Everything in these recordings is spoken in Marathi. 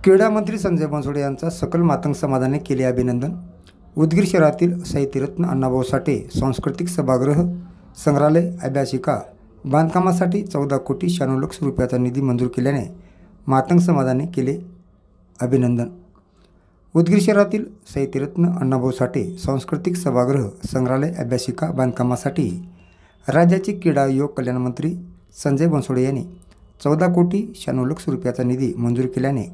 क्रीडा मंत्री संजय बनसोडे यांचा सकल मातंग समाजाने केले अभिनंदन। उदगीर शहरातील साहित्यरत्न अण्णाभाऊ साठे सांस्कृतिक सभागृह संग्रहालय अभ्यासिका बांधकामासाठी 14,96,00,000 रुपयाचा निधी मंजूर केल्याने मातंग समाजाने केले अभिनंदन। उदगीर शहरातील साहित्यरत्न अण्णाभाऊ साठे सांस्कृतिक सभागृह संग्रहालय अभ्यासिका बांधकामासाठी राज्याचे क्रीडा युवक कल्याण मंत्री संजय बनसोडे यांनी 14,96,00,000 रुपयाचा निधी मंजूर केल्याने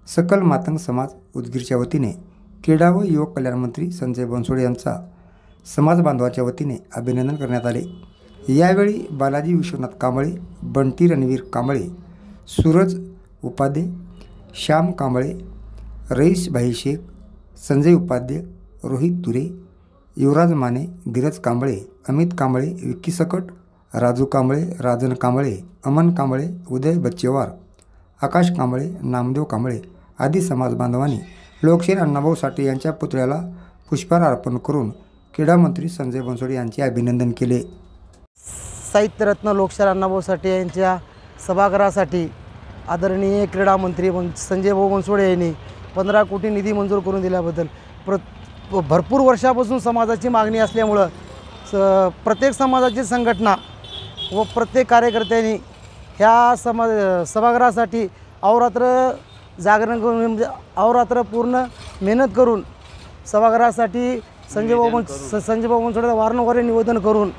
सकल मातंग समाज उदगीरच्या वतीने क्रीडा व युवक कल्याण मंत्री संजय बनसोडे यांचा समाज बांधवाच्या वतीने अभिनंदन करण्यात आले। यावेळी बालाजी विश्वनाथ कांबळे, बंटी रणवीर कांबळे, सूरज उपाध्ये, श्याम कांबळे, रईस भाई शेख, संजय उपाध्ये, रोहित तुरे, युवराज माने, धीरज कांबळे, अमित कांबळे, विक्की सकट, राजू कांबळे, राजन कांबळे, अमन कांबळे, उदय बच्चेवार, आकाश कांबळे, नामदेव कांबळे आदी समाज बांधवांनी लोकशाहीर अण्णाभाऊ साठे यांच्या पुतळ्याला पुष्पहार अर्पण करून क्रीडा मंत्री संजय बनसोडे यांचे अभिनंदन केले। साहित्यरत्न लोकशाहीर अण्णाभाऊ साठे यांच्या सभागृहासाठी आदरणीय क्रीडा मंत्री संजय भाऊ बनसोडे यांनी 15 कोटी निधी मंजूर करून दिल्याबद्दल भरपूर वर्षापासून समाजाची मागणी असल्यामुळं प्रत्येक समाजाची संघटना व प्रत्येक कार्यकर्त्यांनी ह्या सभागृहासाठी अहोरात्र जागरण करून म्हणजे अहोरात्र पूर्ण मेहनत करून सभागृहासाठी संजय भाऊ बनसोडे वारंवार निवेदन करून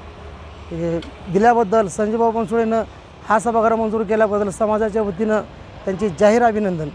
दिल्याबद्दल संजय भाऊ बनसोडेनं हा सभागृह मंजूर केल्याबद्दल समाजाच्या वतीनं त्यांचे जाहीर अभिनंदन।